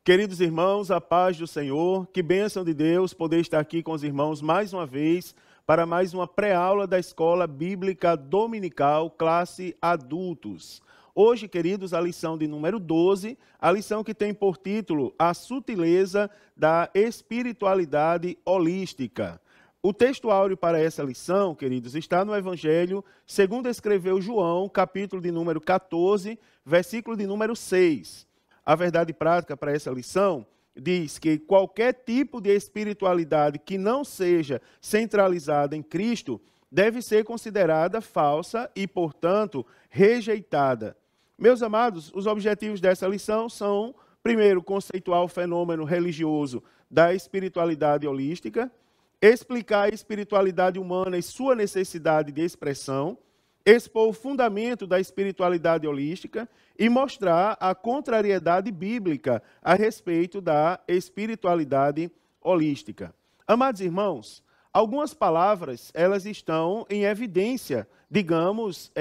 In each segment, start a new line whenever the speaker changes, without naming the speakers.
Queridos irmãos, a paz do Senhor, que bênção de Deus poder estar aqui com os irmãos mais uma vez para mais uma pré-aula da Escola Bíblica Dominical, classe Adultos. Hoje, queridos, a lição de número 12, a lição que tem por título A Sutileza da Espiritualidade Holística. O texto áureo para essa lição, queridos, está no Evangelho, segundo escreveu João, capítulo de número 14, versículo de número 6. A verdade prática para essa lição diz que qualquer tipo de espiritualidade que não seja centralizada em Cristo deve ser considerada falsa e, portanto, rejeitada. Meus amados, os objetivos dessa lição são, primeiro, conceituar o fenômeno religioso da espiritualidade holística, explicar a espiritualidade humana e sua necessidade de expressão, expor o fundamento da espiritualidade holística e mostrar a contrariedade bíblica a respeito da espiritualidade holística. Amados irmãos, algumas palavras elas estão em evidência, digamos,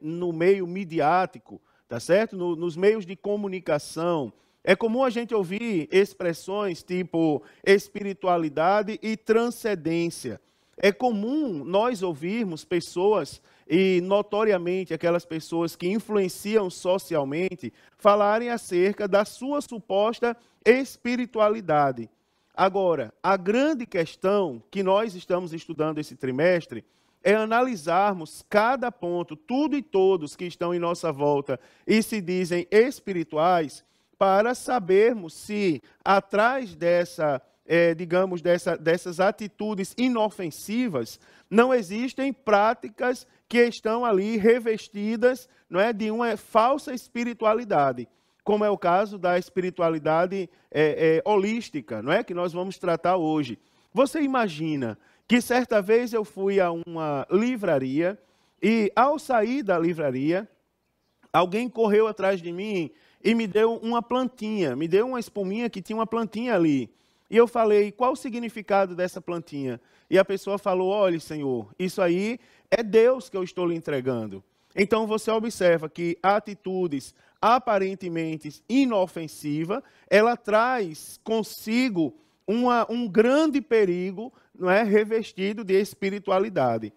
no meio midiático, tá certo? Nos meios de comunicação. É comum a gente ouvir expressões tipo espiritualidade e transcendência. É comum nós ouvirmos pessoas, e notoriamente aquelas pessoas que influenciam socialmente, falarem acerca da sua suposta espiritualidade. Agora, a grande questão que nós estamos estudando esse trimestre é analisarmos cada ponto, tudo e todos que estão em nossa volta e se dizem espirituais, para sabermos se atrás dessas atitudes inofensivas, não existem práticas que estão ali revestidas, não é, de uma falsa espiritualidade, como é o caso da espiritualidade holística, não é, que nós vamos tratar hoje. Você imagina que certa vez eu fui a uma livraria e, ao sair da livraria, alguém correu atrás de mim e me deu uma plantinha, me deu uma espuminha que tinha uma plantinha ali. E eu falei, qual o significado dessa plantinha? E a pessoa falou, olha, Senhor, isso aí é Deus que eu estou lhe entregando. Então você observa que atitudes aparentemente inofensivas, ela traz consigo um grande perigo, não é, revestido de espiritualidade.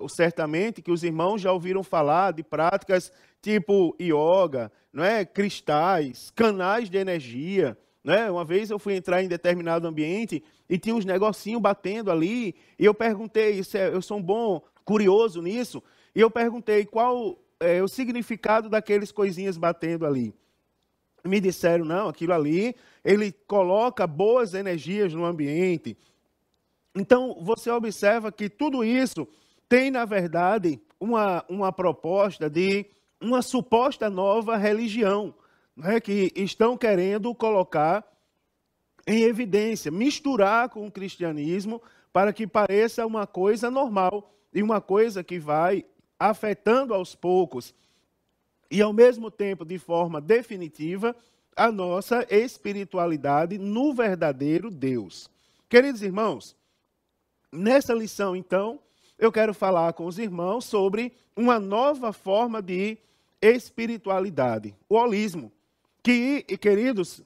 Certamente que os irmãos já ouviram falar de práticas tipo yoga, não é, cristais, canais de energia. Né? Uma vez eu fui entrar em determinado ambiente e tinha uns negocinhos batendo ali, e eu perguntei, eu sou um bom curioso nisso, e eu perguntei qual é o significado daqueles coisinhas batendo ali. Me disseram, não, aquilo ali, ele coloca boas energias no ambiente. Então, você observa que tudo isso tem, na verdade, uma proposta de uma suposta nova religião, né, que estão querendo colocar em evidência, misturar com o cristianismo para que pareça uma coisa normal e uma coisa que vai afetando aos poucos e, ao mesmo tempo, de forma definitiva, a nossa espiritualidade no verdadeiro Deus. Queridos irmãos, nessa lição, então, eu quero falar com os irmãos sobre uma nova forma de espiritualidade, o holismo, que, queridos,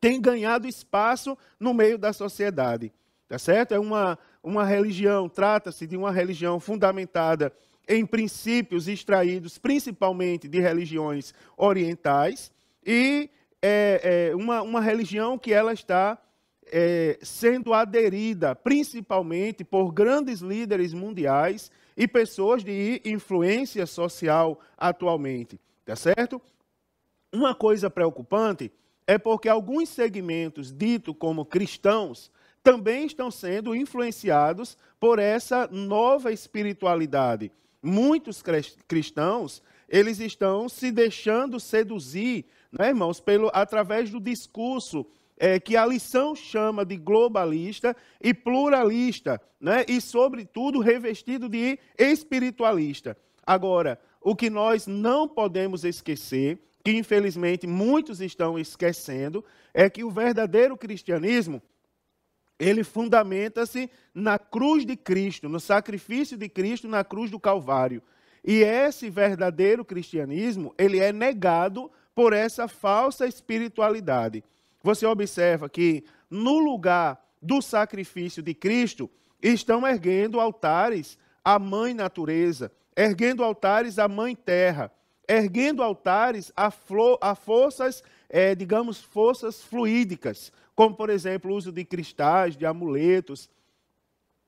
tem ganhado espaço no meio da sociedade, tá certo? É uma religião, trata-se de uma religião fundamentada em princípios extraídos principalmente de religiões orientais e uma religião que ela está sendo aderida principalmente por grandes líderes mundiais e pessoas de influência social atualmente, tá certo? Uma coisa preocupante é porque alguns segmentos ditos como cristãos também estão sendo influenciados por essa nova espiritualidade. Muitos cristãos, eles estão se deixando seduzir, né, irmãos, através do discurso que a lição chama de globalista e pluralista, né, e, sobretudo, revestido de espiritualista. Agora, o que nós não podemos esquecer, que infelizmente muitos estão esquecendo, é que o verdadeiro cristianismo, ele fundamenta-se na cruz de Cristo, no sacrifício de Cristo na cruz do Calvário. E esse verdadeiro cristianismo, ele é negado por essa falsa espiritualidade. você observa que no lugar do sacrifício de Cristo, estão erguendo altares à mãe natureza, erguendo altares à mãe terra, erguendo altares a forças, digamos, forças fluídicas, como, por exemplo, o uso de cristais, de amuletos,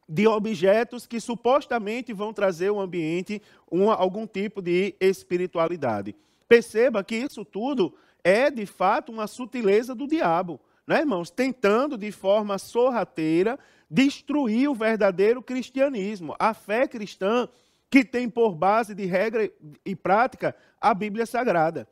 de objetos que supostamente vão trazer ao ambiente algum tipo de espiritualidade. Perceba que isso tudo é, de fato, uma sutileza do diabo, né, irmãos? Tentando, de forma sorrateira, destruir o verdadeiro cristianismo, a fé cristã que tem por base de regra e prática a Bíblia Sagrada.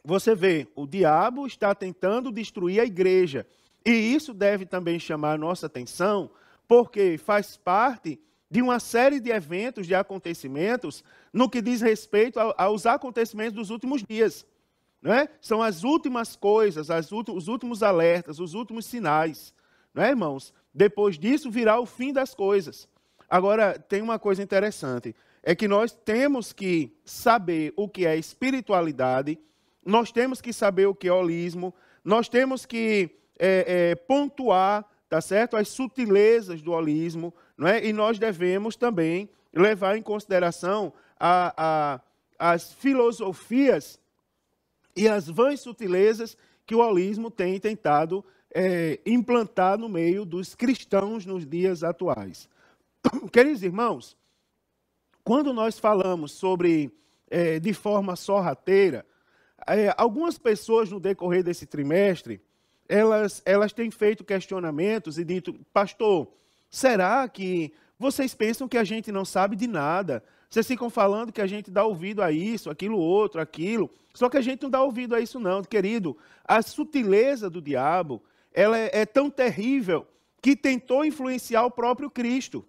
Você vê, o diabo está tentando destruir a igreja, e isso deve também chamar a nossa atenção, porque faz parte de uma série de eventos, de acontecimentos, no que diz respeito aos acontecimentos dos últimos dias. Não é? São as últimas coisas, os últimos alertas, os últimos sinais. Não é, irmãos? Depois disso virá o fim das coisas. Agora, tem uma coisa interessante, é que nós temos que saber o que é espiritualidade, nós temos que saber o que é holismo, nós temos que pontuar, tá certo? As sutilezas do holismo, não é? E nós devemos também levar em consideração as filosofias e as vãs sutilezas que o holismo tem tentado implantar no meio dos cristãos nos dias atuais. Queridos irmãos, quando nós falamos sobre, de forma sorrateira, algumas pessoas no decorrer desse trimestre, elas têm feito questionamentos e dito, pastor, será que vocês pensam que a gente não sabe de nada? Vocês ficam falando que a gente dá ouvido a isso, aquilo outro, aquilo, só que a gente não dá ouvido a isso não, querido. A sutileza do diabo, ela é tão terrível que tentou influenciar o próprio Cristo.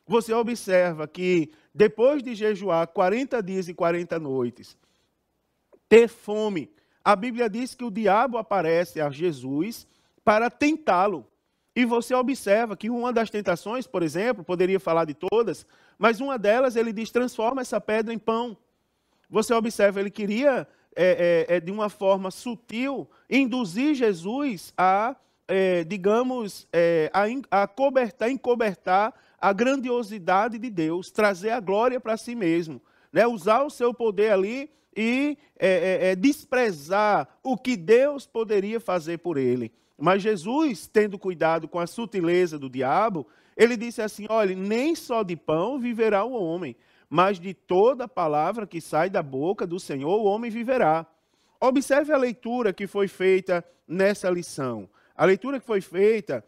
Você observa que depois de jejuar 40 dias e 40 noites, ter fome, a Bíblia diz que o diabo aparece a Jesus para tentá-lo. E você observa que uma das tentações, por exemplo, poderia falar de todas, mas uma delas ele diz, transforma essa pedra em pão. Você observa, ele queria, de uma forma sutil, induzir Jesus a, digamos, encobertar a grandiosidade de Deus, trazer a glória para si mesmo, né? Usar o seu poder ali e desprezar o que Deus poderia fazer por ele. Mas Jesus, tendo cuidado com a sutileza do diabo, ele disse assim, olha, nem só de pão viverá o homem, mas de toda palavra que sai da boca do Senhor o homem viverá. Observe a leitura que foi feita nessa lição. A leitura que foi feita,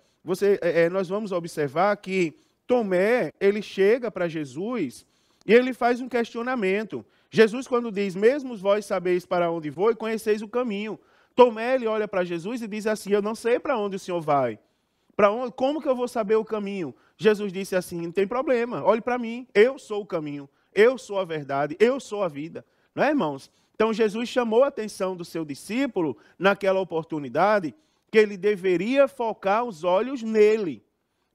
nós vamos observar que Tomé, ele chega para Jesus e ele faz um questionamento. Jesus, quando diz, mesmo vós sabeis para onde vou e conheceis o caminho. Tomé, ele olha para Jesus e diz assim, eu não sei para onde o Senhor vai. Como que eu vou saber o caminho? Jesus disse assim, não tem problema, olhe para mim, eu sou o caminho, eu sou a verdade, eu sou a vida. Não é, irmãos? Então, Jesus chamou a atenção do seu discípulo, naquela oportunidade, que ele deveria focar os olhos nele.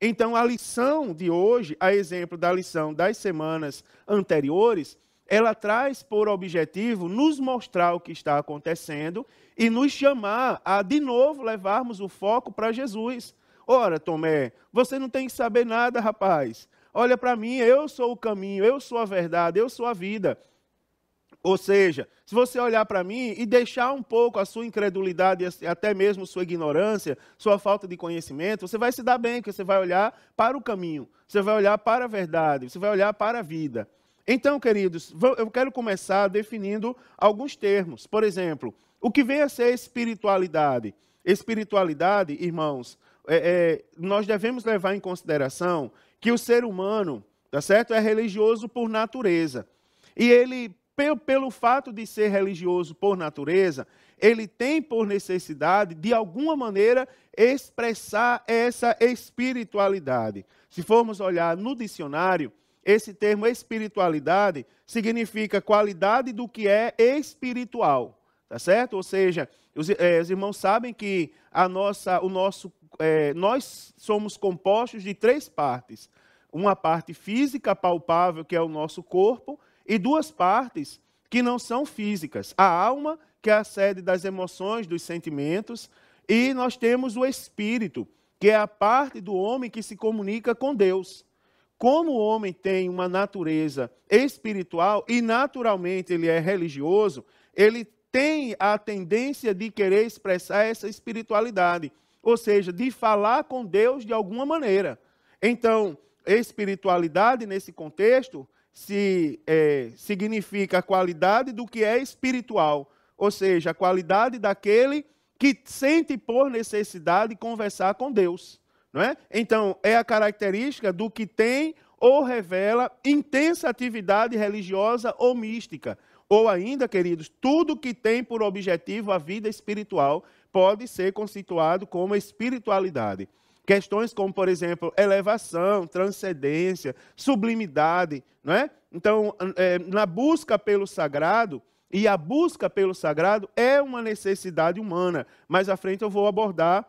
Então, a lição de hoje, a exemplo da lição das semanas anteriores, ela traz por objetivo nos mostrar o que está acontecendo e nos chamar a, de novo, levarmos o foco para Jesus. Ora, Tomé, você não tem que saber nada, rapaz. Olha para mim, eu sou o caminho, eu sou a verdade, eu sou a vida. Ou seja, se você olhar para mim e deixar um pouco a sua incredulidade, até mesmo sua ignorância, sua falta de conhecimento, você vai se dar bem, porque você vai olhar para o caminho, você vai olhar para a verdade, você vai olhar para a vida. Então, queridos, eu quero começar definindo alguns termos. Por exemplo, o que vem a ser espiritualidade? Espiritualidade, irmãos, nós devemos levar em consideração que o ser humano, tá certo, é religioso por natureza. E ele, pelo fato de ser religioso por natureza, ele tem por necessidade, de alguma maneira, expressar essa espiritualidade. Se formos olhar no dicionário, esse termo espiritualidade significa qualidade do que é espiritual, tá certo? Ou seja, os irmãos sabem que nós somos compostos de 3 partes. Uma parte física, palpável, que é o nosso corpo, e 2 partes que não são físicas. A alma, que é a sede das emoções, dos sentimentos, e nós temos o espírito, que é a parte do homem que se comunica com Deus. Como o homem tem uma natureza espiritual e naturalmente ele é religioso, ele tem a tendência de querer expressar essa espiritualidade, ou seja, de falar com Deus de alguma maneira. Então, espiritualidade nesse contexto significa a qualidade do que é espiritual, ou seja, a qualidade daquele que sente por necessidade conversar com Deus, não é? Então, é a característica do que tem ou revela intensa atividade religiosa ou mística. Ou ainda, queridos, tudo que tem por objetivo a vida espiritual pode ser constituído como espiritualidade. Questões como, por exemplo, elevação, transcendência, sublimidade, não é? Então, na busca pelo sagrado, e a busca pelo sagrado é uma necessidade humana. Mais à frente eu vou abordar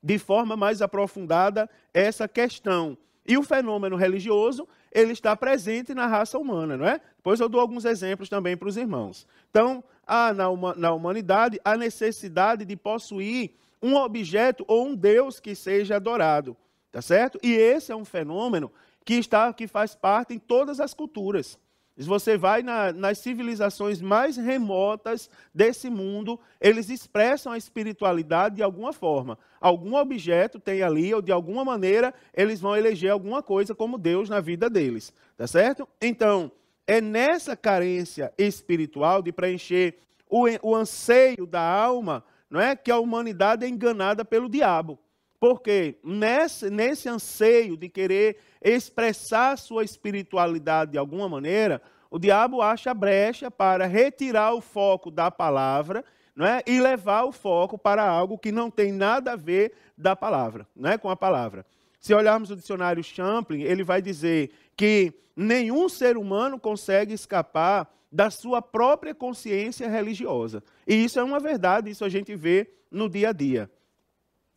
de forma mais aprofundada essa questão. E o fenômeno religioso, ele está presente na raça humana, não é? Depois eu dou alguns exemplos também para os irmãos. Então, há na humanidade a necessidade de possuir um objeto ou um Deus que seja adorado, tá certo? E esse é um fenômeno que faz parte em todas as culturas. Se você vai nas civilizações mais remotas desse mundo, eles expressam a espiritualidade de alguma forma. Algum objeto tem ali, ou de alguma maneira, eles vão eleger alguma coisa como Deus na vida deles. Tá certo? Então, é nessa carência espiritual de preencher o anseio da alma, não é, que a humanidade é enganada pelo diabo. Porque nesse anseio de querer expressar sua espiritualidade de alguma maneira, o diabo acha brecha para retirar o foco da palavra, não é, e levar o foco para algo que não tem nada a ver da palavra, não é, com a palavra. Se olharmos o dicionário Champlin, ele vai dizer que nenhum ser humano consegue escapar da sua própria consciência religiosa. E isso é uma verdade, isso a gente vê no dia a dia.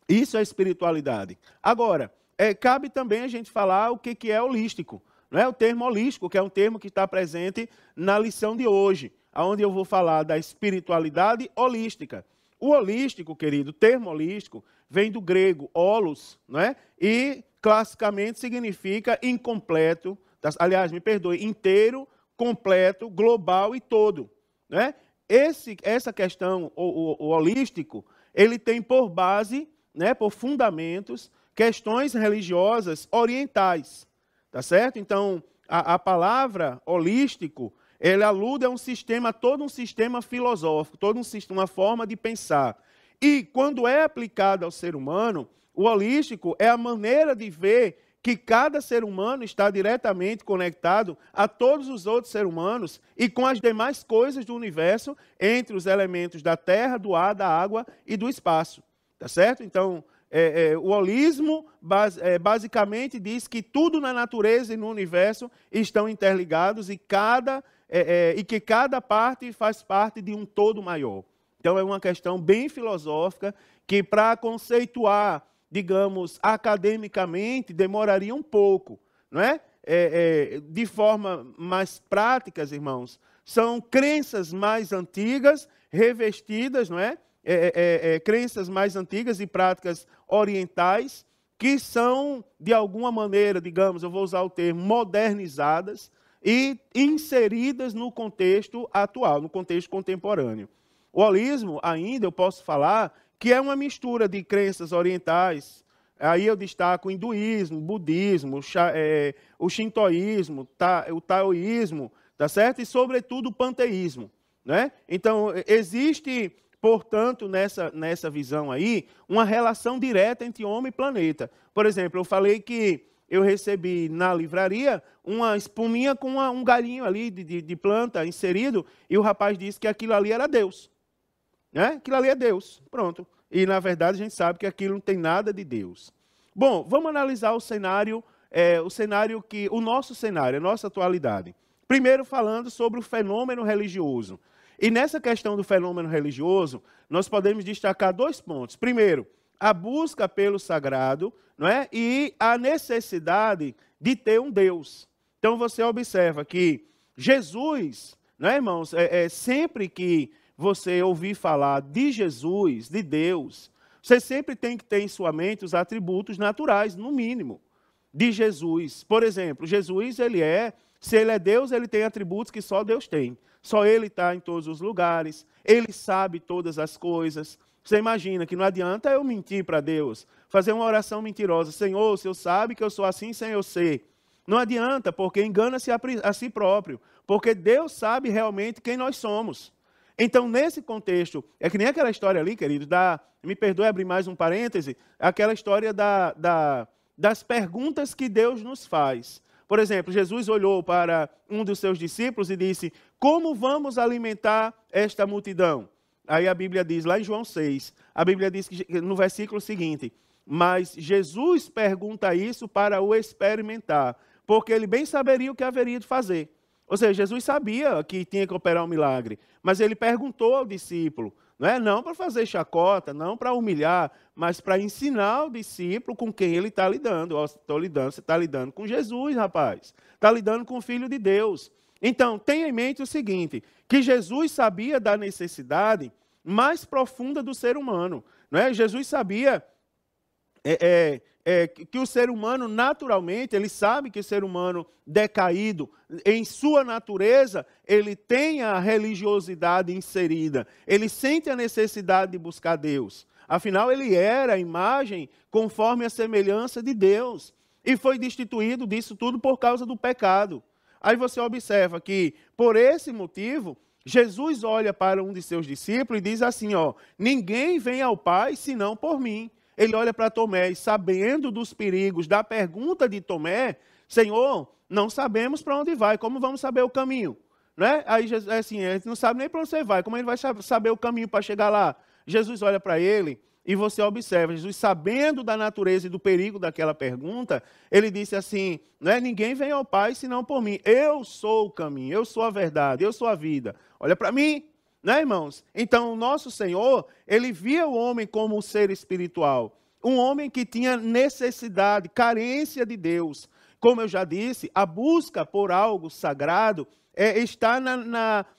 Isso é espiritualidade. Agora, cabe também a gente falar o que é holístico. Não é o termo holístico, que é um termo que está presente na lição de hoje, onde eu vou falar da espiritualidade holística. O holístico, querido, o termo holístico, vem do grego holos, não é? E classicamente significa incompleto, aliás, me perdoe, inteiro, completo, global e todo. Não é? Essa questão, o holístico, ele tem por base, né, por fundamentos, questões religiosas orientais, tá certo? Então, a palavra holístico, ele alude a um sistema, todo um sistema filosófico, toda uma forma de pensar. E, quando é aplicado ao ser humano, o holístico é a maneira de ver que cada ser humano está diretamente conectado a todos os outros seres humanos e com as demais coisas do universo, entre os elementos da terra, do ar, da água e do espaço. Tá certo? Então, o holismo basicamente diz que tudo na natureza e no universo estão interligados e que cada parte faz parte de um todo maior. Então, é uma questão bem filosófica que, para conceituar, digamos, academicamente, demoraria um pouco, não é? De forma mais práticas, irmãos, são crenças mais antigas, revestidas, não é? Crenças mais antigas e práticas orientais, que são, de alguma maneira, digamos, eu vou usar o termo, modernizadas e inseridas no contexto atual, no contexto contemporâneo. O holismo, ainda, eu posso falar que é uma mistura de crenças orientais. Aí eu destaco o hinduísmo, o budismo, o shintoísmo, o taoísmo, tá certo? E, sobretudo, o panteísmo, né? Então, existe, portanto, nessa visão aí, uma relação direta entre homem e planeta. Por exemplo, eu falei que eu recebi na livraria uma espuminha com um galinho ali de planta inserido, e o rapaz disse que aquilo ali era Deus. Né? Aquilo ali é Deus, pronto. E, na verdade, a gente sabe que aquilo não tem nada de Deus. Bom, vamos analisar o cenário, o nosso cenário, a nossa atualidade. Primeiro, falando sobre o fenômeno religioso. E nessa questão do fenômeno religioso, nós podemos destacar 2 pontos. Primeiro, a busca pelo sagrado, não é? E a necessidade de ter um Deus. Então, você observa que Jesus, não é, irmãos? Sempre que você ouvir falar de Jesus, de Deus, Você sempre tem que ter em sua mente os atributos naturais, no mínimo, de Jesus. Por exemplo, Jesus, se ele é Deus, ele tem atributos que só Deus tem. Só ele está em todos os lugares, ele sabe todas as coisas. Você imagina que não adianta eu mentir para Deus, fazer uma oração mentirosa. Senhor, o Senhor sabe que eu sou assim sem eu ser. Não adianta, porque engana-se a si próprio. Porque Deus sabe realmente quem nós somos. Então, nesse contexto, é que nem aquela história ali, querido, me perdoe abrir mais um parêntese, aquela história das perguntas que Deus nos faz. Por exemplo, Jesus olhou para um dos seus discípulos e disse, como vamos alimentar esta multidão? Aí a Bíblia diz, lá em João 6, a Bíblia diz que, no versículo seguinte, mas Jesus pergunta isso para o experimentar, porque ele bem saberia o que haveria de fazer. Ou seja, Jesus sabia que tinha que operar um milagre, mas ele perguntou ao discípulo, não para fazer chacota, não para humilhar, mas para ensinar o discípulo com quem ele está lidando. Você está lidando com Jesus, rapaz. Está lidando com o Filho de Deus. Então, tenha em mente o seguinte, que Jesus sabia da necessidade mais profunda do ser humano. Jesus sabia que o ser humano, naturalmente, ele sabe que o ser humano decaído, em sua natureza, ele tem a religiosidade inserida. Ele sente a necessidade de buscar Deus. Afinal, ele era a imagem conforme a semelhança de Deus. E foi destituído disso tudo por causa do pecado. Aí você observa que, por esse motivo, Jesus olha para um de seus discípulos e diz assim, ninguém vem ao Pai senão por mim. Ele olha para Tomé e, sabendo dos perigos da pergunta de Tomé, Senhor, não sabemos para onde vai, como vamos saber o caminho? Aí Jesus, assim, a gente não sabe nem para onde você vai, como ele vai saber o caminho para chegar lá? Jesus olha para ele e você observa, Jesus sabendo da natureza e do perigo daquela pergunta, ele disse assim, ninguém vem ao Pai senão por mim, eu sou o caminho, eu sou a verdade, eu sou a vida, olha para mim. Irmãos? Então, o nosso Senhor, ele via o homem como um ser espiritual, um homem que tinha necessidade, carência de Deus. Como eu já disse, a busca por algo sagrado está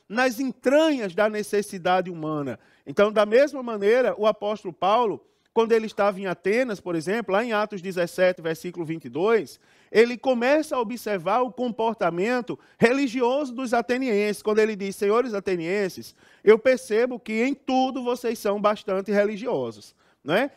nas entranhas da necessidade humana. Então, da mesma maneira, o apóstolo Paulo, quando ele estava em Atenas, por exemplo, lá em Atos 17, versículo 22, ele começa a observar o comportamento religioso dos atenienses, quando ele diz, senhores atenienses, eu percebo que em tudo vocês são bastante religiosos.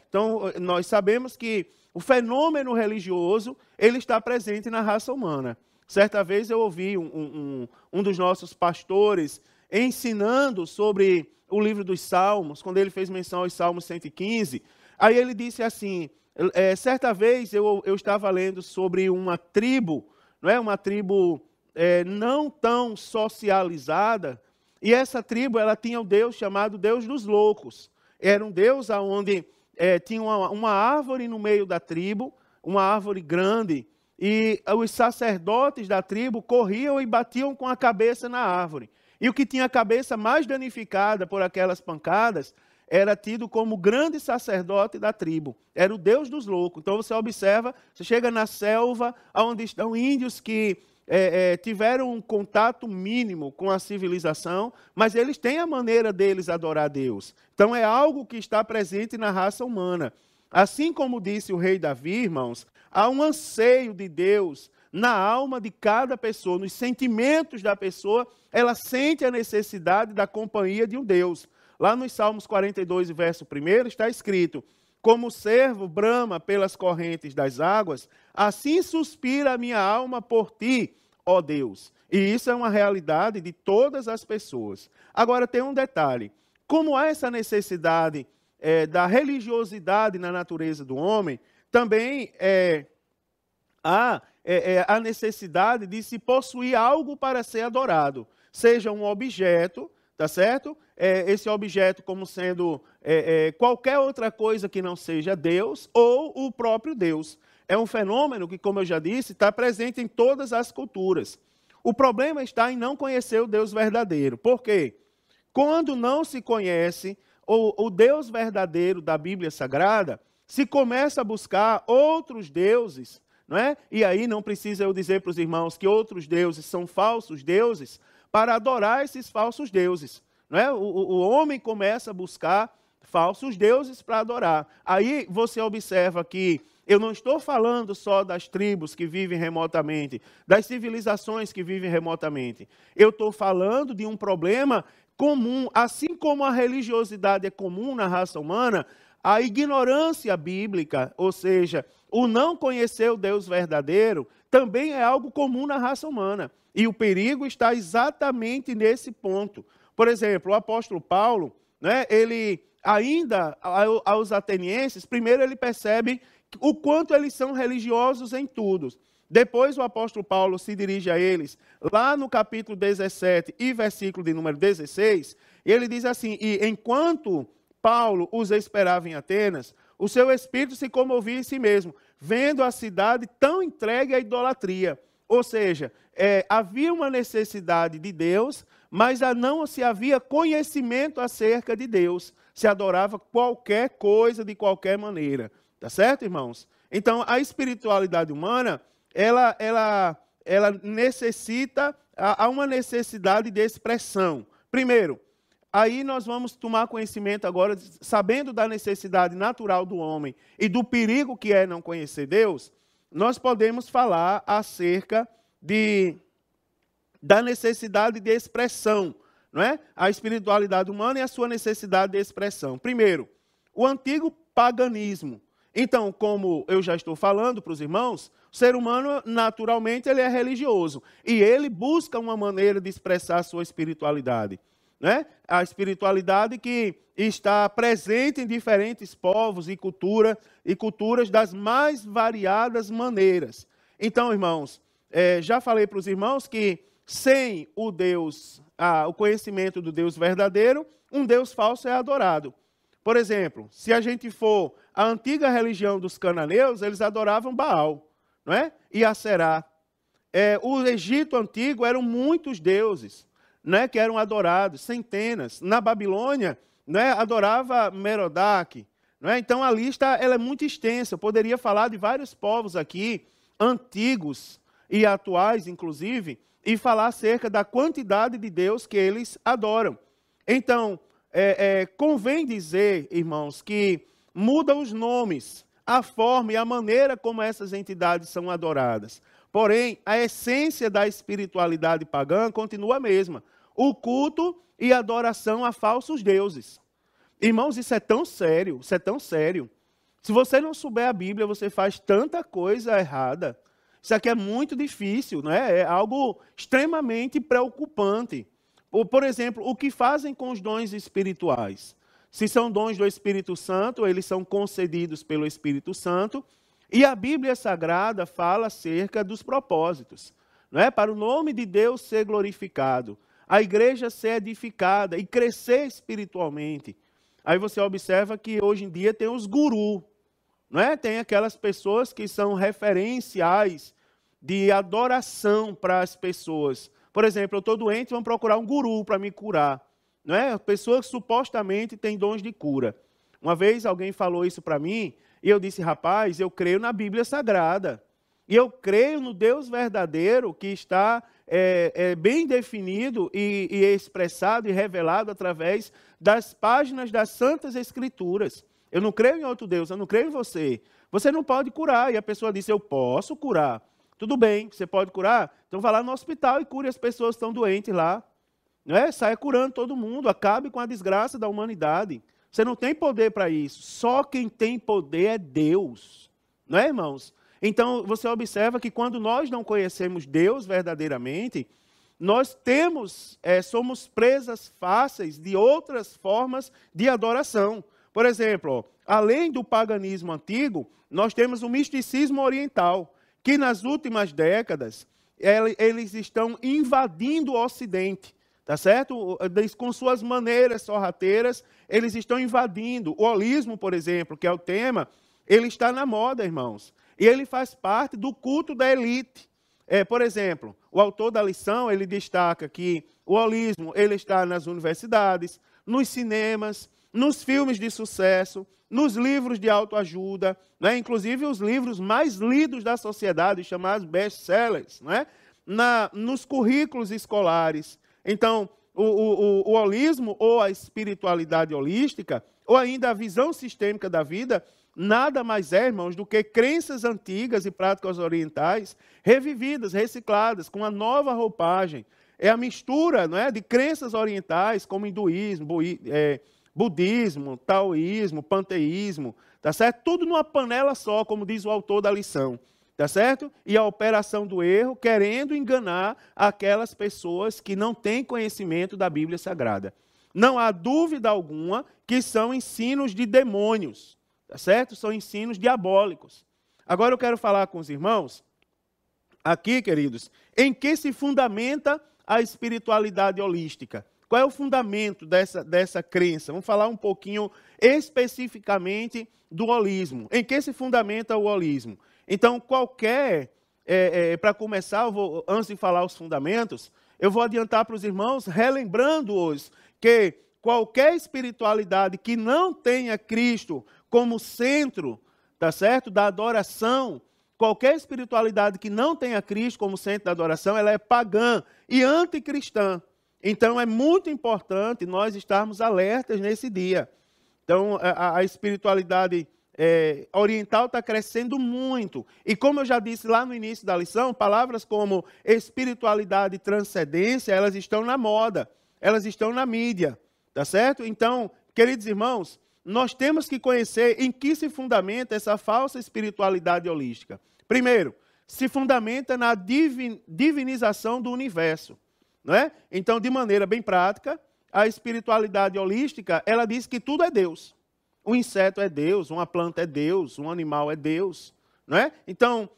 Então, nós sabemos que o fenômeno religioso, ele está presente na raça humana. Certa vez eu ouvi um dos nossos pastores ensinando sobre o livro dos Salmos, quando ele fez menção aos Salmos 115, aí ele disse assim, certa vez eu estava lendo sobre uma tribo, uma tribo não tão socializada, e essa tribo ela tinha um Deus chamado Deus dos Loucos. Era um Deus onde tinha uma árvore no meio da tribo, uma árvore grande, e os sacerdotes da tribo corriam e batiam com a cabeça na árvore. E o que tinha a cabeça mais danificada por aquelas pancadas era tido como grande sacerdote da tribo. Era o Deus dos loucos. Então você observa, você chega na selva, onde estão índios que tiveram um contato mínimo com a civilização, mas eles têm a maneira deles adorar Deus. Então é algo que está presente na raça humana. Assim como disse o rei Davi, irmãos, há um anseio de Deus na alma de cada pessoa, nos sentimentos da pessoa, ela sente a necessidade da companhia de um Deus. Lá nos Salmos 42, verso 1, está escrito, como o servo brama pelas correntes das águas, assim suspira a minha alma por ti, ó Deus. E isso é uma realidade de todas as pessoas. Agora tem um detalhe, como há essa necessidade da religiosidade na natureza do homem, também há a necessidade de se possuir algo para ser adorado, seja um objeto, tá certo? Esse objeto como sendo qualquer outra coisa que não seja Deus ou o próprio Deus. É um fenômeno que, como eu já disse, está presente em todas as culturas. O problema está em não conhecer o Deus verdadeiro. Por quê? Quando não se conhece o Deus verdadeiro da Bíblia Sagrada, se começa a buscar outros deuses, não é? E aí não precisa eu dizer para os irmãos que outros deuses são falsos deuses para adorar esses falsos deuses. Não é? O homem começa a buscar falsos deuses para adorar. Aí você observa que eu não estou falando só das tribos que vivem remotamente, das civilizações que vivem remotamente. Eu estou falando de um problema comum, assim como a religiosidade é comum na raça humana, a ignorância bíblica, ou seja, o não conhecer o Deus verdadeiro, também é algo comum na raça humana. E o perigo está exatamente nesse ponto. Por exemplo, o apóstolo Paulo, né, ele ainda aos atenienses, primeiro ele percebe o quanto eles são religiosos em tudo. Depois o apóstolo Paulo se dirige a eles, lá no capítulo 17 e versículo de número 16, e ele diz assim: e enquanto Paulo os esperava em Atenas, o seu espírito se comovia em si mesmo, vendo a cidade tão entregue à idolatria. Ou seja, havia uma necessidade de Deus, mas não se havia conhecimento acerca de Deus. Se adorava qualquer coisa de qualquer maneira. Tá certo, irmãos? Então, a espiritualidade humana, ela necessita, há uma necessidade de expressão. Primeiro, aí nós vamos tomar conhecimento agora, sabendo da necessidade natural do homem e do perigo que é não conhecer Deus, nós podemos falar acerca da necessidade de expressão, não é? A espiritualidade humana e a sua necessidade de expressão. Primeiro, o antigo paganismo. Então, como eu já estou falando para os irmãos, o ser humano, naturalmente, ele é religioso. E ele busca uma maneira de expressar a sua espiritualidade. Né? A espiritualidade que está presente em diferentes povos e culturas das mais variadas maneiras. Então, irmãos, já falei para os irmãos que sem o Deus, o conhecimento do Deus verdadeiro, um Deus falso é adorado. Por exemplo, se a gente for à antiga religião dos cananeus, eles adoravam Baal, não é? E Aserá. O Egito antigo eram muitos deuses, né, que eram adorados, centenas. Na Babilônia, né, adorava Merodach. Né? Então a lista ela é muito extensa. Eu poderia falar de vários povos aqui, antigos e atuais, inclusive, e falar acerca da quantidade de Deus que eles adoram. Então, convém dizer, irmãos, que mudam os nomes, a forma e a maneira como essas entidades são adoradas. Porém, a essência da espiritualidade pagã continua a mesma. O culto e a adoração a falsos deuses. Irmãos, isso é tão sério, isso é tão sério. Se você não souber a Bíblia, você faz tanta coisa errada. Isso aqui é muito difícil, não é? É algo extremamente preocupante. Por exemplo, o que fazem com os dons espirituais? Se são dons do Espírito Santo, eles são concedidos pelo Espírito Santo, e a Bíblia Sagrada fala acerca dos propósitos, não é? Para o nome de Deus ser glorificado, a igreja ser edificada e crescer espiritualmente. Aí você observa que hoje em dia tem os gurus, não é? Tem aquelas pessoas que são referenciais de adoração para as pessoas. Por exemplo, eu estou doente, vão procurar um guru para me curar. Não é? Pessoas que supostamente têm dons de cura. Uma vez alguém falou isso para mim, e eu disse: rapaz, eu creio na Bíblia Sagrada. E eu creio no Deus verdadeiro que está bem definido e expressado e revelado através das páginas das Santas Escrituras. Eu não creio em outro Deus, eu não creio em você. Você não pode curar. E a pessoa disse: eu posso curar. Tudo bem, você pode curar? Então vá lá no hospital e cure as pessoas que estão doentes lá. Não é? Saia curando todo mundo, acabe com a desgraça da humanidade. Você não tem poder para isso. Só quem tem poder é Deus. Não é, irmãos? Então, você observa que quando nós não conhecemos Deus verdadeiramente, nós somos presas fáceis de outras formas de adoração. Por exemplo, além do paganismo antigo, nós temos o misticismo oriental, que nas últimas décadas, eles estão invadindo o Ocidente. Tá certo? Com suas maneiras sorrateiras, eles estão invadindo. O holismo, por exemplo, que é o tema, ele está na moda, irmãos. E ele faz parte do culto da elite. Por exemplo, o autor da lição, ele destaca que o holismo ele está nas universidades, nos cinemas, nos filmes de sucesso, nos livros de autoajuda, né? Inclusive os livros mais lidos da sociedade, chamados best-sellers, né? Nos currículos escolares. Então, o holismo ou a espiritualidade holística, ou ainda a visão sistêmica da vida, nada mais é, irmãos, do que crenças antigas e práticas orientais revividas, recicladas, com uma nova roupagem. É a mistura, não é, de crenças orientais, como hinduísmo, budismo, taoísmo, panteísmo, tá certo? Tudo numa panela só, como diz o autor da lição, tá certo? E a operação do erro, querendo enganar aquelas pessoas que não têm conhecimento da Bíblia Sagrada. Não há dúvida alguma que são ensinos de demônios, tá certo? São ensinos diabólicos. Agora eu quero falar com os irmãos, aqui, queridos, em que se fundamenta a espiritualidade holística. Qual é o fundamento dessa crença? Vamos falar um pouquinho especificamente do holismo. Em que se fundamenta o holismo? Então, para começar, antes de falar os fundamentos, eu vou adiantar para os irmãos, relembrando-os que qualquer espiritualidade que não tenha Cristo como centro, tá certo, da adoração, qualquer espiritualidade que não tenha Cristo como centro da adoração, ela é pagã e anticristã. Então, é muito importante nós estarmos alertas nesse dia. Então, a espiritualidade oriental está crescendo muito. E como eu já disse lá no início da lição, palavras como espiritualidade e transcendência, elas estão na moda, elas estão na mídia, tá certo? Então, queridos irmãos, nós temos que conhecer em que se fundamenta essa falsa espiritualidade holística. Primeiro, se fundamenta na divinização do universo. Não é? Então, de maneira bem prática, a espiritualidade holística, ela diz que tudo é Deus. Um inseto é Deus, uma planta é Deus, um animal é Deus. Não é? Então,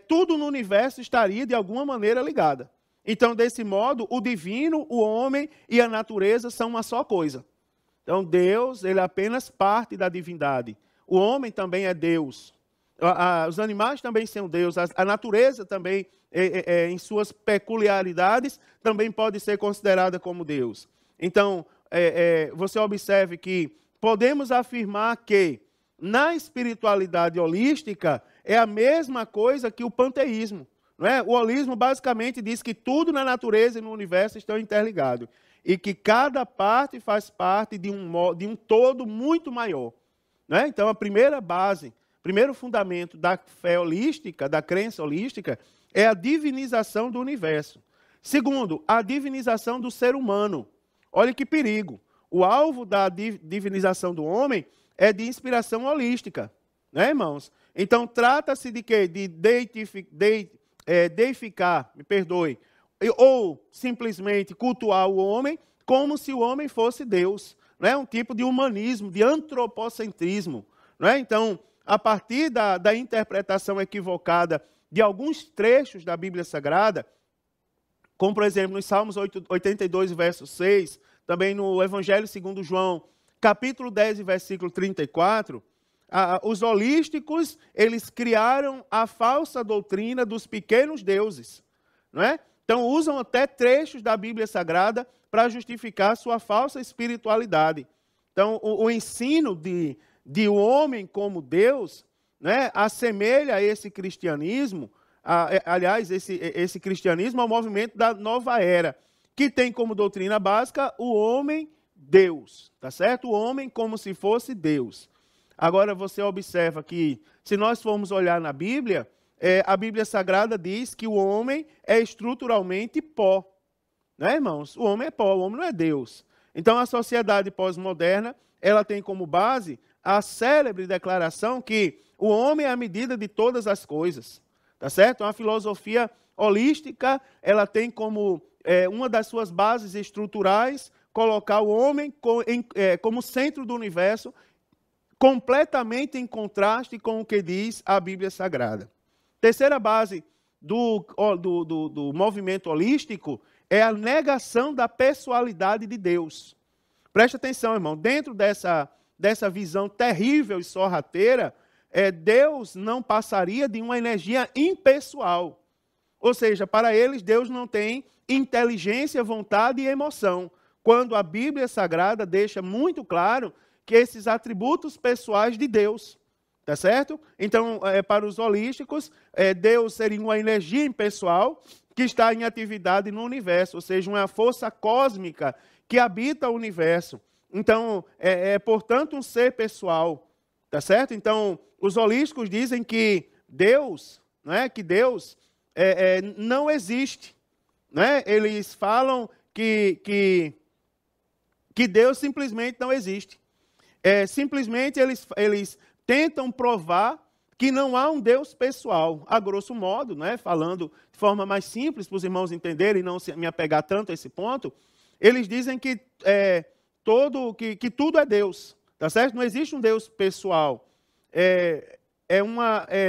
tudo no universo estaria de alguma maneira ligada. Então, desse modo, o divino, o homem e a natureza são uma só coisa. Então, Deus, ele é apenas parte da divindade. O homem também é Deus. Os animais também são Deus. A natureza também, em suas peculiaridades, também pode ser considerada como Deus. Então, você observe que podemos afirmar que na espiritualidade holística é a mesma coisa que o panteísmo. Não é? O holismo basicamente diz que tudo na natureza e no universo estão interligados. E que cada parte faz parte de um todo muito maior. Não é? Então, a primeira base, primeiro fundamento da fé holística, da crença holística, é a divinização do universo. Segundo, a divinização do ser humano. Olha que perigo. O alvo da divinização do homem é de inspiração holística. Né, irmãos? Então, trata-se de quê? De deificar, ou simplesmente cultuar o homem como se o homem fosse Deus. Né? Um tipo de humanismo, de antropocentrismo. Né? Então, a partir da interpretação equivocada de alguns trechos da Bíblia Sagrada, como, por exemplo, nos Salmos 82, verso 6, também no Evangelho segundo João, capítulo 10, versículo 34, os holísticos, eles criaram a falsa doutrina dos pequenos deuses. Não é? Então, usam até trechos da Bíblia Sagrada para justificar sua falsa espiritualidade. Então, o ensino de o homem como Deus, né, assemelha a esse cristianismo, aliás, esse cristianismo ao movimento da nova era, que tem como doutrina básica o homem Deus, tá certo? O homem como se fosse Deus. Agora você observa que, se nós formos olhar na Bíblia, a Bíblia Sagrada diz que o homem é estruturalmente pó. Né, irmãos? O homem é pó, o homem não é Deus. Então, a sociedade pós-moderna, ela tem como base a célebre declaração que o homem é a medida de todas as coisas. Tá certo? A filosofia holística, ela tem como uma das suas bases estruturais colocar o homem como centro do universo, completamente em contraste com o que diz a Bíblia Sagrada. Terceira base do movimento holístico é a negação da pessoalidade de Deus. Preste atenção, irmão. Dentro dessa visão terrível e sorrateira, Deus não passaria de uma energia impessoal. Ou seja, para eles, Deus não tem inteligência, vontade e emoção. Quando a Bíblia Sagrada deixa muito claro que esses atributos pessoais de Deus. Tá certo? Então, para os holísticos, Deus seria uma energia impessoal que está em atividade no universo, ou seja, uma força cósmica que habita o universo. Então, portanto, um ser pessoal, tá certo? Então, os holísticos dizem que Deus, não existe, né? Eles falam que Deus simplesmente não existe. Simplesmente eles tentam provar que não há um Deus pessoal, a grosso modo, né? Falando de forma mais simples para os irmãos entenderem e não me apegar tanto a esse ponto, eles dizem que tudo é Deus, tá certo? Não existe um Deus pessoal.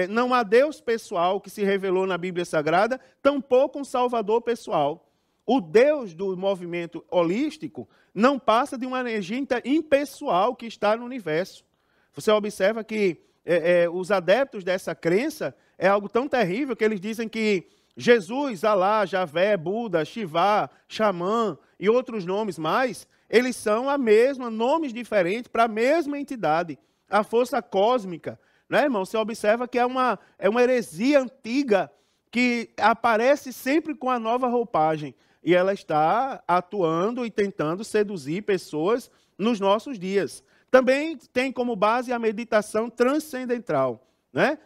Não há Deus pessoal que se revelou na Bíblia Sagrada, tampouco um Salvador pessoal. O Deus do movimento holístico não passa de uma energia impessoal que está no universo. Você observa que os adeptos dessa crença é algo tão terrível que eles dizem que Jesus, Alá, Javé, Buda, Shivá, Xamã e outros nomes mais, eles são nomes diferentes para a mesma entidade, a força cósmica. Né, irmão? Você observa que é uma heresia antiga que aparece sempre com a nova roupagem. E ela está atuando e tentando seduzir pessoas nos nossos dias. Também tem como base a meditação transcendental. Né?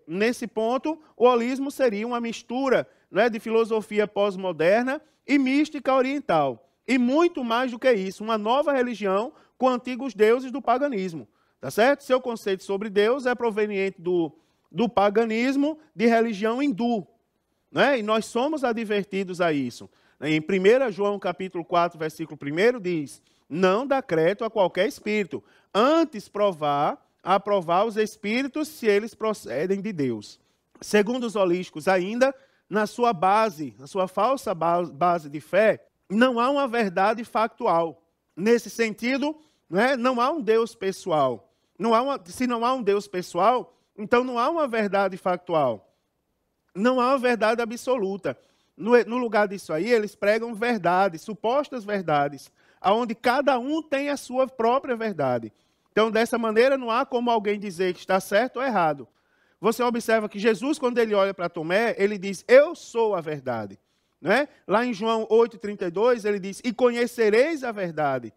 Nesse ponto, o holismo seria uma mistura, né, de filosofia pós-moderna e mística oriental. E muito mais do que isso, uma nova religião com antigos deuses do paganismo. Tá certo? Seu conceito sobre Deus é proveniente do paganismo de religião hindu. Né? E nós somos advertidos a isso. Em 1 João capítulo 4, versículo 1, diz: não dá crédito a qualquer espírito, antes aprovar os espíritos se eles procedem de Deus. Segundo os holísticos ainda, na sua falsa base de fé, não há uma verdade factual. Nesse sentido, né, não há um Deus pessoal. Se não há um Deus pessoal, então não há uma verdade factual. Não há uma verdade absoluta. No lugar disso aí, eles pregam verdades, supostas verdades, onde cada um tem a sua própria verdade. Então, dessa maneira, não há como alguém dizer que está certo ou errado. Você observa que Jesus, quando ele olha para Tomé, ele diz: eu sou a verdade. Né? Lá em João 8,32, ele diz: e conhecereis a verdade.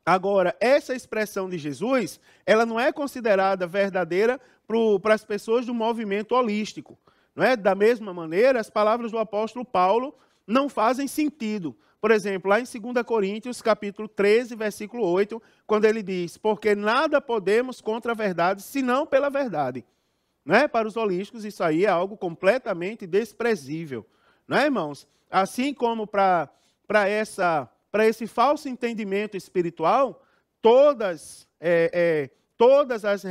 Agora, essa expressão de Jesus, ela não é considerada verdadeira para as pessoas do movimento holístico. Não é? Da mesma maneira, as palavras do apóstolo Paulo não fazem sentido. Por exemplo, lá em 2 Coríntios, capítulo 13, versículo 8, quando ele diz: porque nada podemos contra a verdade, senão pela verdade. Não é? Para os holísticos, isso aí é algo completamente desprezível. Não é, irmãos? Assim como para esse falso entendimento espiritual, em todas as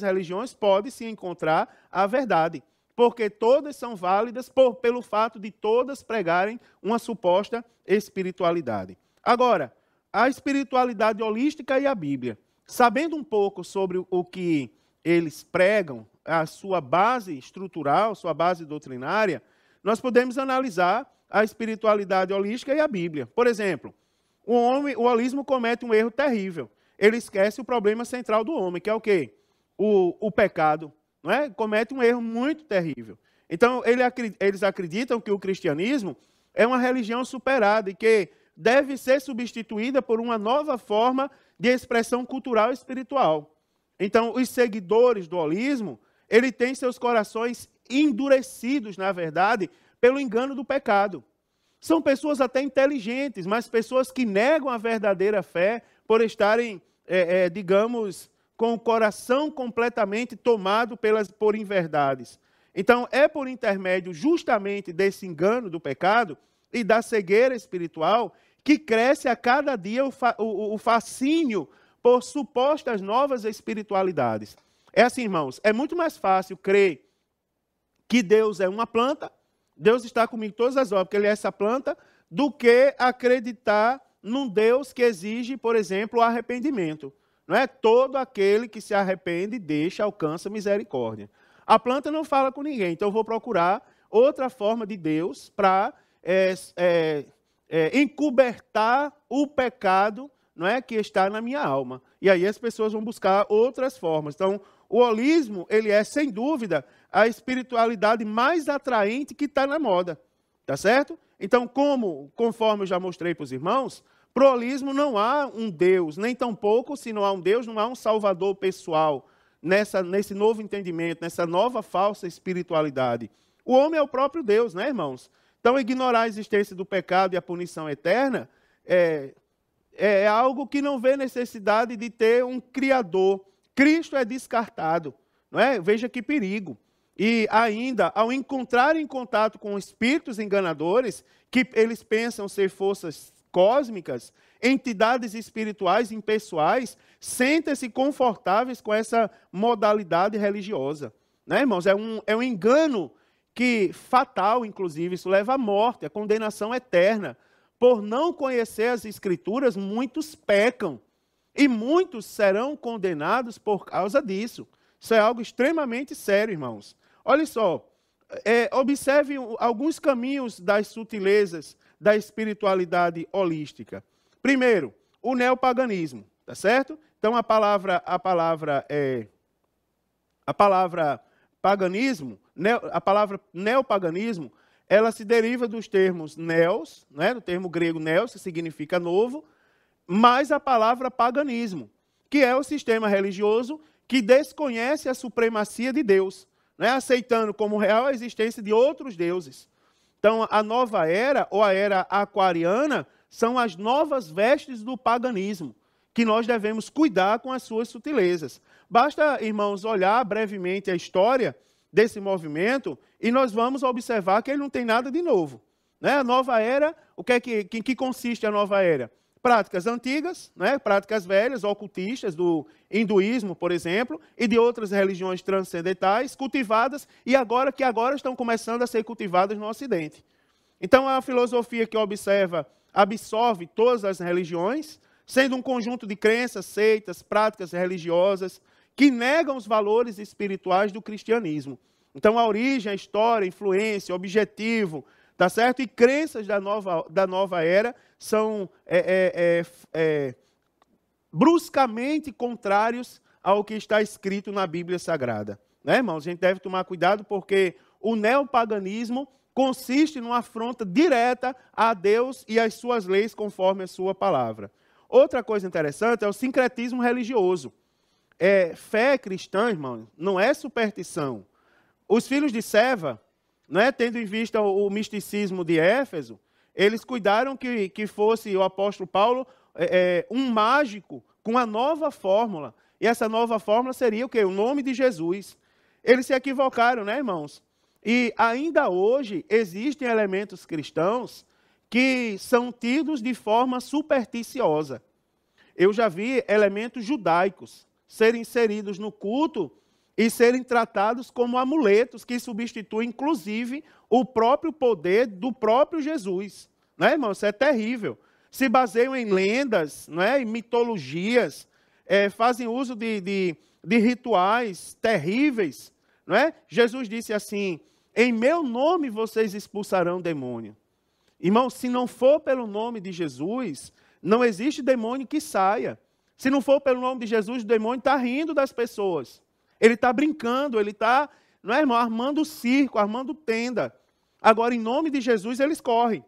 religiões pode-se encontrar a verdade, porque todas são válidas pelo fato de todas pregarem uma suposta espiritualidade. Agora, a espiritualidade holística e a Bíblia. Sabendo um pouco sobre o que eles pregam, a sua base estrutural, sua base doutrinária, nós podemos analisar a espiritualidade holística e a Bíblia. Por exemplo, o holismo comete um erro terrível. Ele esquece o problema central do homem, que é o quê? O pecado. Não é? Comete um erro muito terrível. Então, eles acreditam que o cristianismo é uma religião superada e que deve ser substituída por uma nova forma de expressão cultural e espiritual. Então, os seguidores do holismo, ele tem seus corações endurecidos, na verdade, pelo engano do pecado. São pessoas até inteligentes, mas pessoas que negam a verdadeira fé por estarem, digamos, com o coração completamente tomado por inverdades. Então, é por intermédio justamente desse engano do pecado e da cegueira espiritual que cresce a cada dia o fascínio por supostas novas espiritualidades. É assim, irmãos, é muito mais fácil crer que Deus é uma planta, Deus está comigo todas as horas, porque Ele é essa planta, do que acreditar num Deus que exige, por exemplo, o arrependimento. Não é? Todo aquele que se arrepende, alcança misericórdia. A planta não fala com ninguém, então eu vou procurar outra forma de Deus para encobertar o pecado, não é, que está na minha alma. E aí as pessoas vão buscar outras formas. Então, o holismo, ele é, sem dúvida, a espiritualidade mais atraente que está na moda. Tá certo? Então, conforme eu já mostrei para os irmãos, Para o holismo não há um Deus, nem tampouco, se não há um Deus, não há um salvador pessoal nesse novo entendimento, nessa nova falsa espiritualidade. O homem é o próprio Deus, né, irmãos? Então, ignorar a existência do pecado e a punição eterna é algo que não vê necessidade de ter um Criador. Cristo é descartado, não é? Veja que perigo. E ainda, ao entrar em contato com espíritos enganadores, que eles pensam ser forças cósmicas, entidades espirituais impessoais, sentem-se confortáveis com essa modalidade religiosa. Né, irmãos? É um engano fatal, inclusive, isso leva à morte, à condenação eterna. Por não conhecer as Escrituras, muitos pecam, e muitos serão condenados por causa disso. Isso é algo extremamente sério, irmãos. Olha só, observe alguns caminhos das sutilezas da espiritualidade holística. Primeiro, o neopaganismo, tá certo? Então, a palavra paganismo, a palavra neopaganismo, ela se deriva dos termos neos, né, do termo grego neos, que significa novo, mais a palavra paganismo, que é o sistema religioso que desconhece a supremacia de Deus, né, aceitando como real a existência de outros deuses. Então, a nova era, ou a era aquariana, são as novas vestes do paganismo, que nós devemos cuidar com as suas sutilezas. Basta, irmãos, olhar brevemente a história desse movimento e nós vamos observar que ele não tem nada de novo. Né? A nova era, em que consiste a nova era? Práticas antigas, né? Práticas velhas, ocultistas, do hinduísmo, por exemplo, e de outras religiões transcendentais, cultivadas, e agora estão começando a ser cultivadas no Ocidente. Então, a filosofia que absorve todas as religiões, sendo um conjunto de crenças, seitas, práticas religiosas, que negam os valores espirituais do cristianismo. Então, a origem, a história, a influência, o objetivo, tá certo? E crenças da nova era são bruscamente contrários ao que está escrito na Bíblia Sagrada. Né, irmãos? A gente deve tomar cuidado porque o neopaganismo consiste numa afronta direta a Deus e às suas leis conforme a sua palavra. Outra coisa interessante é o sincretismo religioso. Fé cristã, irmão, não é superstição. Os filhos de Seva, né, tendo em vista o misticismo de Éfeso, eles cuidaram que fosse o apóstolo Paulo um mágico com a nova fórmula. E essa nova fórmula seria o quê? O nome de Jesus. Eles se equivocaram, né, irmãos? E ainda hoje existem elementos cristãos que são tidos de forma supersticiosa. Eu já vi elementos judaicos serem inseridos no culto e serem tratados como amuletos que substituem, inclusive, o próprio poder do próprio Jesus. Né, irmão? Isso é terrível. Se baseiam em lendas, né, em mitologias, fazem uso de rituais terríveis. Né? Jesus disse assim, em meu nome vocês expulsarão demônio. Irmão, se não for pelo nome de Jesus, não existe demônio que saia. Se não for pelo nome de Jesus, o demônio está rindo das pessoas. Ele está brincando, ele está, não é, irmão, armando circo, armando tenda. Agora, em nome de Jesus, eles correm.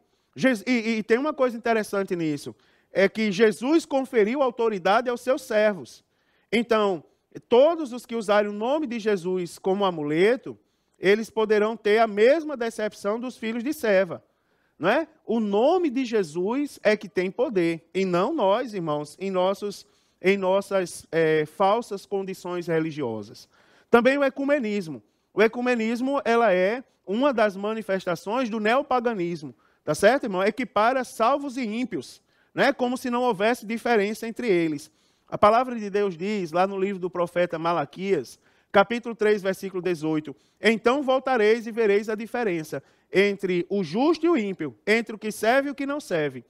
E tem uma coisa interessante nisso, é que Jesus conferiu autoridade aos seus servos. Então, todos os que usarem o nome de Jesus como amuleto, eles poderão ter a mesma decepção dos filhos de Seva. Não é? O nome de Jesus é que tem poder, e não nós, irmãos, em nossas falsas condições religiosas. Também o ecumenismo. O ecumenismo ela é uma das manifestações do neopaganismo. Tá certo, irmão? Equipara salvos e ímpios, né? Como se não houvesse diferença entre eles. A palavra de Deus diz, lá no livro do profeta Malaquias, capítulo 3, versículo 18, então voltareis e vereis a diferença entre o justo e o ímpio, entre o que serve e o que não serve.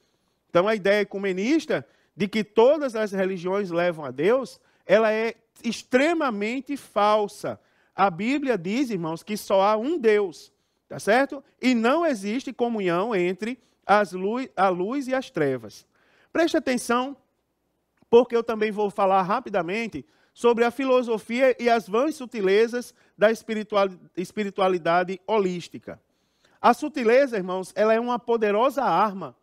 Então, a ideia ecumenista de que todas as religiões levam a Deus, ela é extremamente falsa. A Bíblia diz, irmãos, que só há um Deus, tá certo? E não existe comunhão entre a luz e as trevas. Preste atenção, porque eu também vou falar rapidamente sobre a filosofia e as vãs sutilezas da espiritualidade holística. A sutileza, irmãos, ela é uma poderosa arma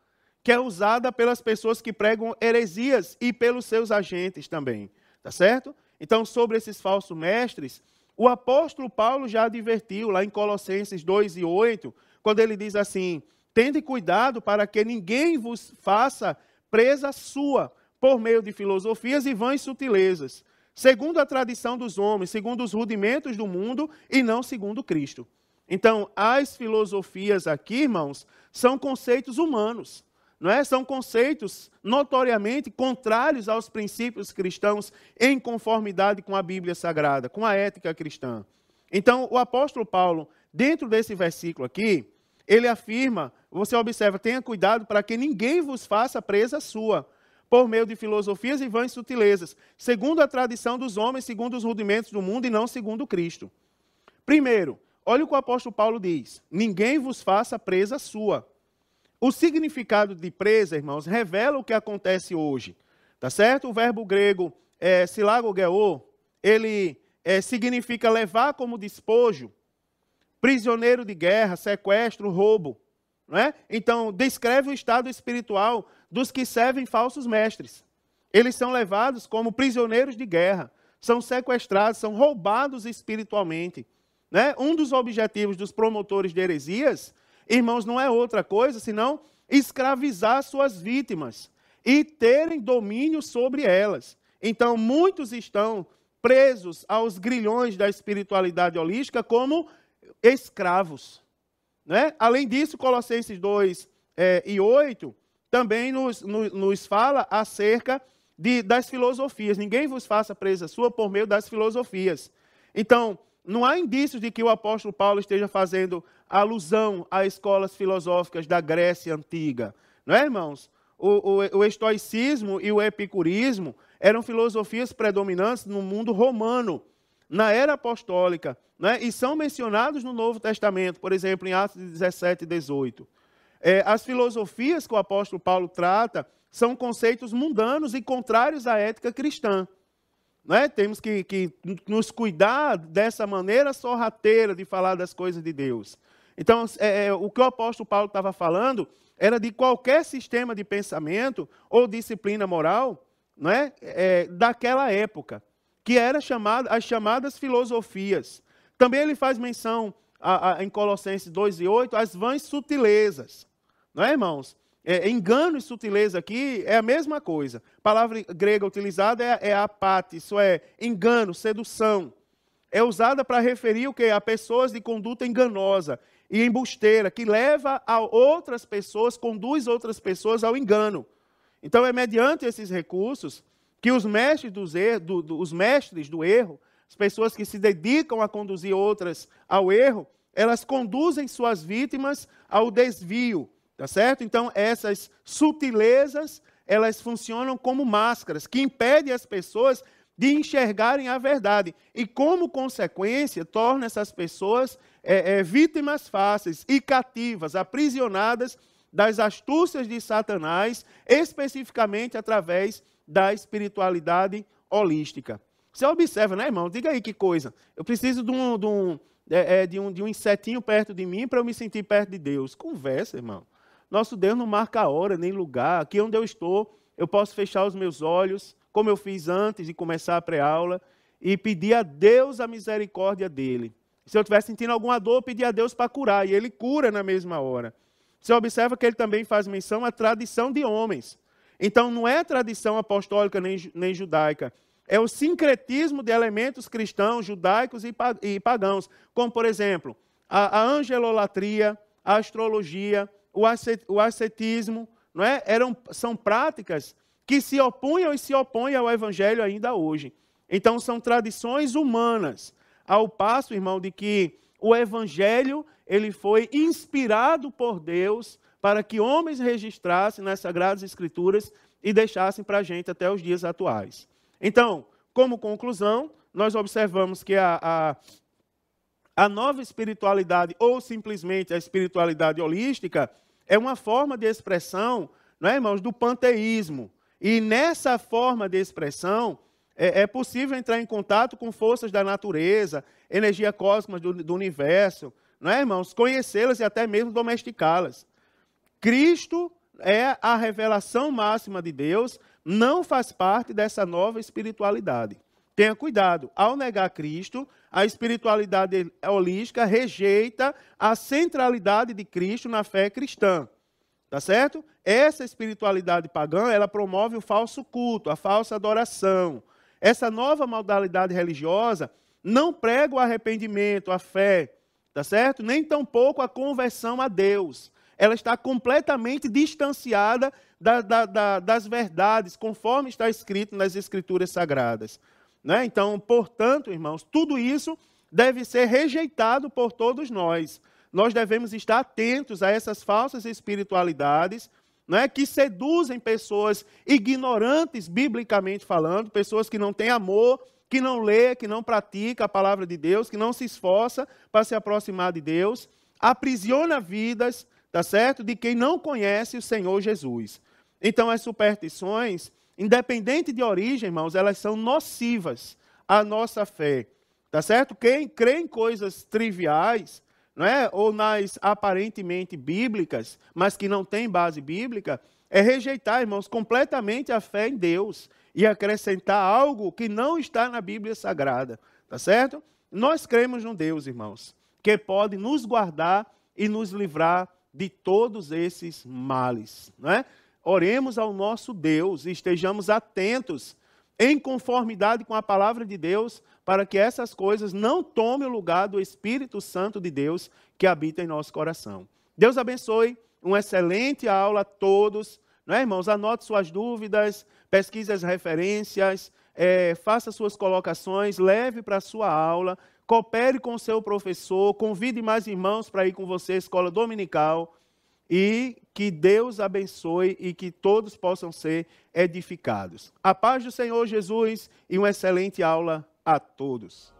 que é usada pelas pessoas que pregam heresias e pelos seus agentes também, tá certo? Então, sobre esses falsos mestres, o apóstolo Paulo já advertiu lá em Colossenses 2:8, quando ele diz assim: tende cuidado para que ninguém vos faça presa sua, por meio de filosofias e vãs sutilezas, segundo a tradição dos homens, segundo os rudimentos do mundo e não segundo Cristo. Então, as filosofias aqui, irmãos, são conceitos humanos, não é? São conceitos notoriamente contrários aos princípios cristãos em conformidade com a Bíblia Sagrada, com a ética cristã. Então, o apóstolo Paulo, dentro desse versículo aqui, ele afirma, você observa, tenha cuidado para que ninguém vos faça presa sua, por meio de filosofias e vãs sutilezas, segundo a tradição dos homens, segundo os rudimentos do mundo e não segundo Cristo. Primeiro, olha o que o apóstolo Paulo diz: ninguém vos faça presa sua. O significado de presa, irmãos, revela o que acontece hoje, tá certo? O verbo grego silagogeo, ele significa levar como despojo, prisioneiro de guerra, sequestro, roubo, não é? Então, descreve o estado espiritual dos que servem falsos mestres. Eles são levados como prisioneiros de guerra, são sequestrados, são roubados espiritualmente, né? Um dos objetivos dos promotores de heresias, irmãos, não é outra coisa senão escravizar suas vítimas e terem domínio sobre elas. Então, muitos estão presos aos grilhões da espiritualidade holística como escravos, né? Além disso, Colossenses 2:8 também nos fala acerca das filosofias. Ninguém vos faça presa sua por meio das filosofias. Então, não há indícios de que o apóstolo Paulo esteja fazendo alusão a escolas filosóficas da Grécia Antiga. Não é, irmãos? O estoicismo e o epicurismo eram filosofias predominantes no mundo romano, na era apostólica, né? E são mencionados no Novo Testamento, por exemplo, em Atos 17:18. As filosofias que o apóstolo Paulo trata são conceitos mundanos e contrários à ética cristã. Né? Temos que nos cuidar dessa maneira sorrateira de falar das coisas de Deus. Então, o que o apóstolo Paulo estava falando era de qualquer sistema de pensamento ou disciplina moral, né? Daquela época, que era as chamadas filosofias. Também ele faz menção, em Colossenses 2:8, às vãs sutilezas. Não é, irmãos? Engano e sutileza aqui é a mesma coisa. A palavra grega utilizada é apate, isso é engano, sedução. É usada para referir o quê? A pessoas de conduta enganosa e embusteira, que leva a outras pessoas, conduz outras pessoas ao engano. Então é mediante esses recursos que os mestres os mestres do erro, as pessoas que se dedicam a conduzir outras ao erro, elas conduzem suas vítimas ao desvio. Tá certo? Então, essas sutilezas, elas funcionam como máscaras, que impedem as pessoas de enxergarem a verdade. E, como consequência, torna essas pessoas vítimas fáceis e cativas, aprisionadas das astúcias de Satanás, especificamente através da espiritualidade holística. Você observa, né, irmão? Diga aí que coisa. Eu preciso de um insetinho perto de mim para eu me sentir perto de Deus. Conversa, irmão. Nosso Deus não marca hora nem lugar. Aqui onde eu estou, eu posso fechar os meus olhos, como eu fiz antes de começar a pré-aula, e pedir a Deus a misericórdia dele. Se eu estiver sentindo alguma dor, pedir a Deus para curar, e ele cura na mesma hora. Você observa que ele também faz menção à tradição de homens. Então, não é a tradição apostólica nem judaica, é o sincretismo de elementos cristãos, judaicos e pagãos, como, por exemplo, a angelolatria, a astrologia, o ascetismo, não é? São práticas que se opunham e se opõem ao Evangelho ainda hoje. Então, são tradições humanas, ao passo, irmão, de que o Evangelho ele foi inspirado por Deus para que homens registrassem nas Sagradas Escrituras e deixassem para a gente até os dias atuais. Então, como conclusão, nós observamos que a nova espiritualidade, ou simplesmente a espiritualidade holística, é uma forma de expressão, não é, irmãos, do panteísmo. E nessa forma de expressão, é possível entrar em contato com forças da natureza, energia cósmica do universo, não é, irmãos? Conhecê-las e até mesmo domesticá-las. Cristo, é a revelação máxima de Deus, não faz parte dessa nova espiritualidade. Tenha cuidado, ao negar Cristo, a espiritualidade holística rejeita a centralidade de Cristo na fé cristã. Tá certo? Essa espiritualidade pagã, ela promove o falso culto, a falsa adoração. Essa nova modalidade religiosa não prega o arrependimento, a fé, tá certo? Nem tampouco a conversão a Deus. Ela está completamente distanciada das verdades, conforme está escrito nas Escrituras Sagradas. Né? Então, portanto, irmãos, tudo isso deve ser rejeitado por todos nós. Nós devemos estar atentos a essas falsas espiritualidades, né, que seduzem pessoas ignorantes, biblicamente falando, pessoas que não têm amor, que não lê, que não pratica a palavra de Deus, que não se esforça para se aproximar de Deus, aprisiona vidas, tá certo? De quem não conhece o Senhor Jesus. Então, as superstições, independente de origem, irmãos, elas são nocivas à nossa fé, tá certo? Quem crê em coisas triviais, não é? Ou nas aparentemente bíblicas, mas que não tem base bíblica, é rejeitar, irmãos, completamente a fé em Deus e acrescentar algo que não está na Bíblia Sagrada, tá certo? Nós cremos num Deus, irmãos, que pode nos guardar e nos livrar de todos esses males, não é? Oremos ao nosso Deus e estejamos atentos em conformidade com a palavra de Deus, para que essas coisas não tomem o lugar do Espírito Santo de Deus que habita em nosso coração. Deus abençoe, uma excelente aula a todos. Não é, irmãos? Anote suas dúvidas, pesquise as referências, faça suas colocações, leve para a sua aula, coopere com o seu professor, convide mais irmãos para ir com você à escola dominical. E que Deus abençoe e que todos possam ser edificados. A paz do Senhor Jesus e uma excelente aula a todos.